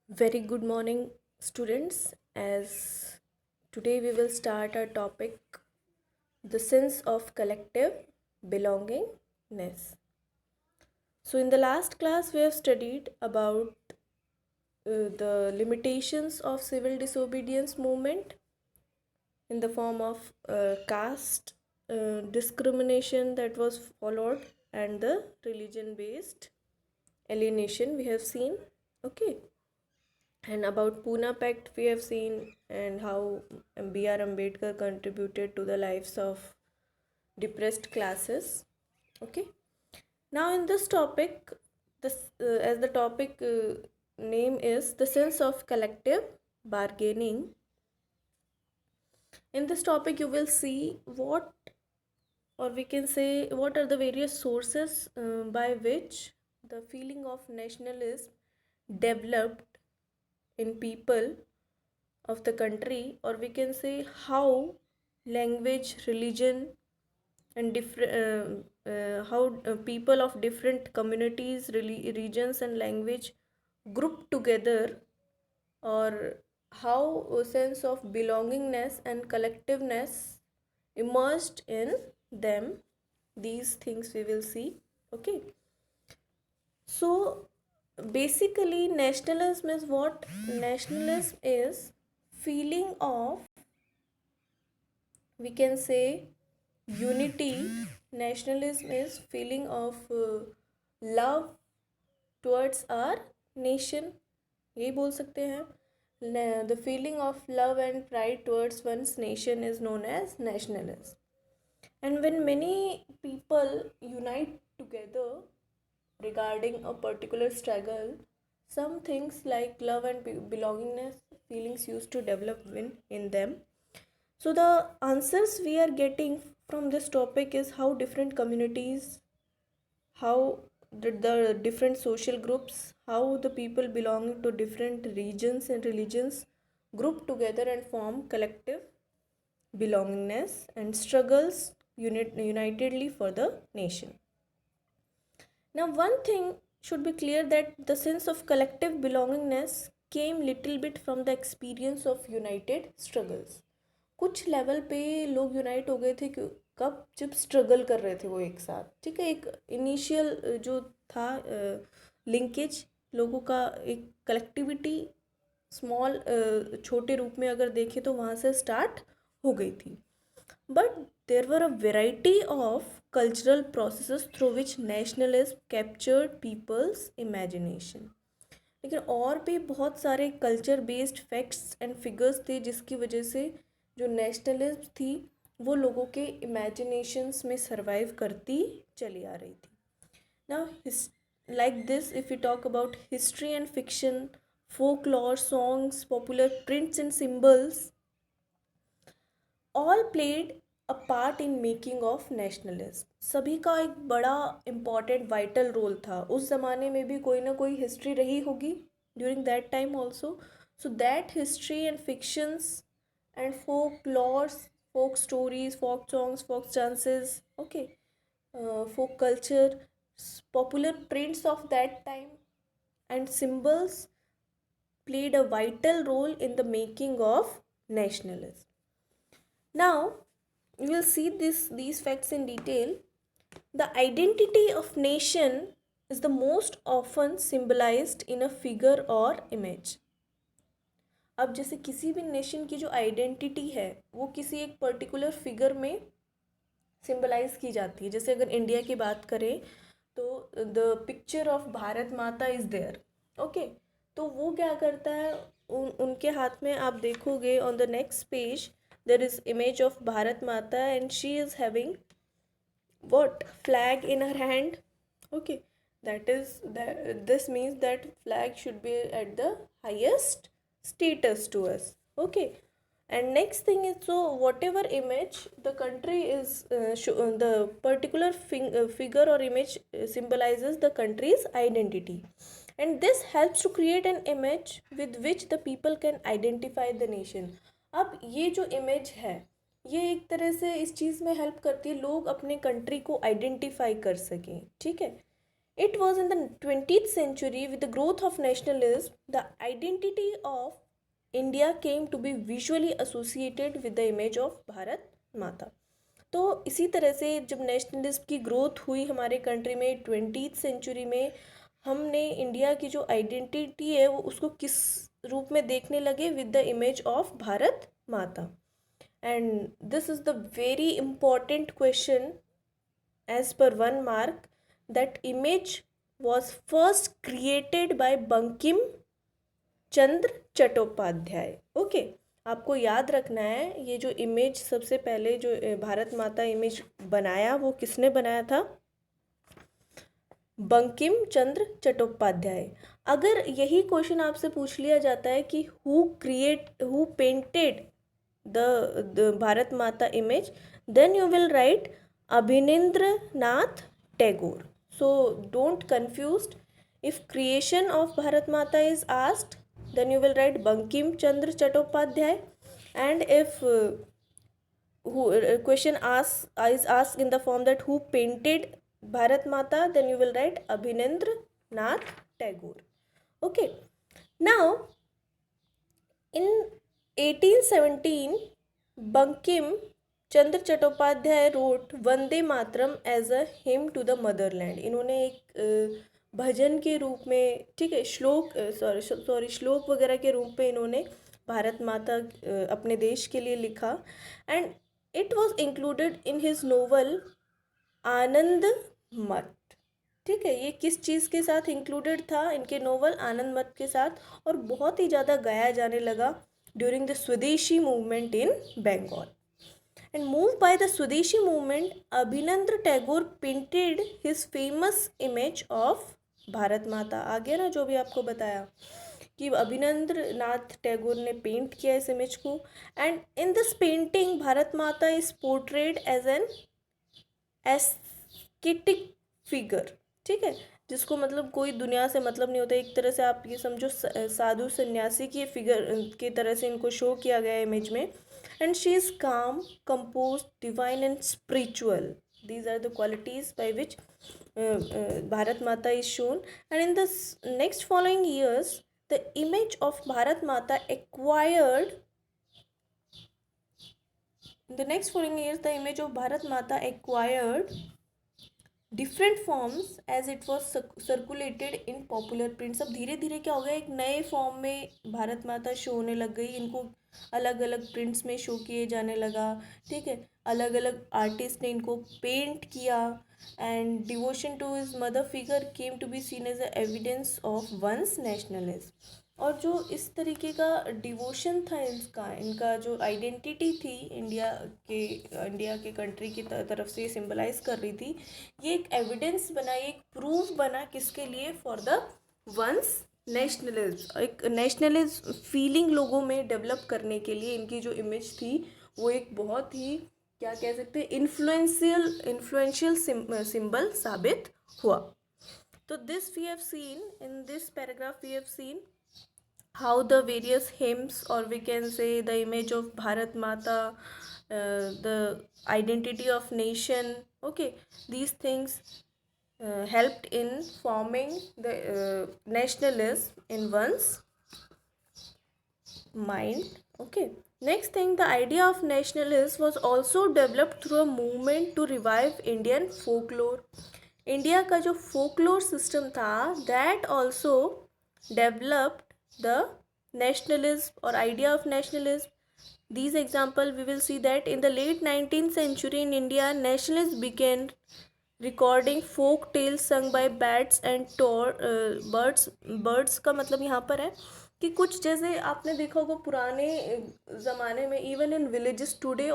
Very good morning, students. As today we will start our topic the sense of collective belongingness. So, in the last class, we have studied about the limitations of civil disobedience movement in the form of caste discrimination that was followed and the religion based alienation we have seen. Okay. And about Pune Pact, we have seen and how B.R. Ambedkar contributed to the lives of depressed classes. Okay. Now, in this topic, as the topic name is the sense of collective bargaining. In this topic, you will see what, or we can say, what are the various sources by which the feeling of nationalism developed in people of the country, or we can say how language, religion, and different how people of different communities, regions, and language group together, or how a sense of belongingness and collectiveness emerged in them. These things we will see. Okay, so basically nationalism is what? Nationalism is feeling of, we can say, unity. Nationalism is feeling of love towards our nation, यही बोल सकते हैं. The feeling of love and pride towards one's nation is known as nationalism. And when many people unite together regarding a particular struggle, some things like love and belongingness feelings used to develop in them. So, the answers we are getting from this topic is how different communities, how the different social groups, how the people belonging to different regions and religions group together and form collective belongingness and struggles unitedly for the nation. Now, one thing should be clear that the sense of collective belongingness came little bit from the experience of united struggles. कुछ level पे लोग unite हो गए थे कब? जब struggle कर रहे थे वो एक साथ. ठीक है, एक इनिशियल जो था लिंकेज लोगों का, एक कलेक्टिविटी स्मॉल छोटे रूप में अगर देखें तो वहाँ से स्टार्ट हो गई थी. But there were a variety of cultural processes through which nationalism captured people's imagination. लेकिन और भी बहुत सारे culture based facts and figures थे जिसकी वजह से जो नेशनलिज्म थी वो लोगों के इमेजिनेशंस में सरवाइव करती चली आ रही थी. Now like this, if we talk about history and fiction, folklore, songs, popular prints and symbols, all played a part in making of nationalism. सभी का एक बड़ा इम्पॉर्टेंट वाइटल रोल था. उस ज़माने में भी कोई ना कोई हिस्ट्री रही होगी during that time also. So that history and fictions and folklores, folk stories, folk songs, folk dances, okay, folk culture, popular prints of that time, and symbols played a vital role in the making of nationalism. Now, we will see these facts in detail. The identity of nation is the most often symbolized in a figure or image. अब जैसे किसी भी nation की जो identity है वो किसी एक पर्टिकुलर फिगर में सिंबलाइज की जाती है. जैसे अगर इंडिया की बात करें तो द पिक्चर ऑफ भारत माता इज़ देयर. ओके, तो वो क्या करता है, उनके हाथ में आप देखोगे on the next page there is image of Bharat Mata and she is having what flag in her hand. Okay, that is that this means that flag should be at the highest status to us. Okay, and next thing is, so whatever image the country is the particular figure or image symbolizes the country's identity, and this helps to create an image with which the people can identify the nation. अब ये जो image है ये एक तरह से इस चीज़ में हेल्प करती है लोग अपने कंट्री को आइडेंटिफाई कर सकें. ठीक है, It was in the 20th century, with the growth of nationalism, the identity of India came to be visually associated with the image of Bharat माता. तो इसी तरह से जब नेशनलिज्म की ग्रोथ हुई हमारे कंट्री में 20th सेंचुरी में, हमने इंडिया की जो आइडेंटिटी है वो उसको किस रूप में देखने लगे, with the image of Bharat Mata. And this is the very important question as per 1 mark. That image was first created by Bankim Chandra Chattopadhyay. Okay, आपको याद रखना है ये जो इमेज सबसे पहले जो भारत माता इमेज बनाया वो किसने बनाया था? बंकिम चंद्र चट्टोपाध्याय. अगर यही क्वेश्चन आपसे पूछ लिया जाता है कि who painted the Bharat Mata image, then you will write Abanindra Nath Tagore. So don't confused. If creation of Bharat Mata is asked, then you will write Bankim Chandra Chattopadhyay. And if question is asked in the form that who painted Bharat Mata, then you will write Abhinendra Nath Tagore. Okay. Now, in 1817, Bankim Chandra Chattopadhyay wrote Vande Mataram as a hymn to the motherland. इन्होंने एक भजन के रूप में, ठीक है, श्लोक वगैरह के रूप में इन्होंने भारत माता अपने देश के लिए लिखा. And it was included in his novel Anand Math. ठीक है, ये किस चीज़ के साथ इंक्लूडेड था? इनके नोवेल आनंद मठ के साथ. और बहुत ही ज़्यादा गाया जाने लगा during the swadeshi movement in Bengal. And moved by the Swadeshi movement, Abhinendra Tagore painted his famous image of Bharat माता. आ गया ना जो भी आपको बताया कि अभिनेंद्र नाथ टैगोर ने पेंट किया इस इमेज को. And in this painting Bharat Mata is portrayed as an ascetic figure. ठीक है, जिसको मतलब कोई दुनिया से मतलब नहीं होता. एक तरह से आप ये समझो साधु सन्यासी की फिगर की तरह से इनको शो किया गया इमेज में. And she is calm, composed, divine and spiritual. These are the qualities by which Bharat Mata is shown. And in the next following years, the image of Bharat Mata acquired. In the next following years, the image of Bharat Mata acquired different forms as it was circulated in popular prints. अब धीरे धीरे क्या हो गया, एक नए form में भारत माता शो होने लग गई. इनको अलग अलग प्रिंट्स में शो किए जाने लगा. ठीक है, अलग अलग आर्टिस्ट ने इनको पेंट किया. And devotion to his mother figure came to be seen as a evidence of one's nationalism. और जो इस तरीके का डिवोशन था इनका जो आइडेंटिटी थी इंडिया के कंट्री की तरफ से सिंबलाइज कर रही थी, ये एक एविडेंस बना, ये एक प्रूफ बना किसके लिए? For the ones nationalism. एक नेशनलिज्म फीलिंग लोगों में डेवलप करने के लिए इनकी जो इमेज थी वो एक बहुत ही, क्या कह सकते हैं, इन्फ्लुएंशियल सिंबल साबित हुआ. तो this we have seen in this paragraph, we have seen how the various hymns, or we can say the image of Bharat Mata, the identity of nation, okay, these things helped in forming the nationalism in one's mind. Okay, next thing, the idea of nationalism was also developed through a movement to revive Indian folklore. India का जो folklore system था, that also developed the nationalism or idea of nationalism. These example we will see that in the late 19th century in India, nationalists began recording folk tales sung by bats and birds का मतलब यहाँ पर है कि कुछ, जैसे आपने देखा होगा पुराने ज़माने में, इवन इन विलेजेस टुडे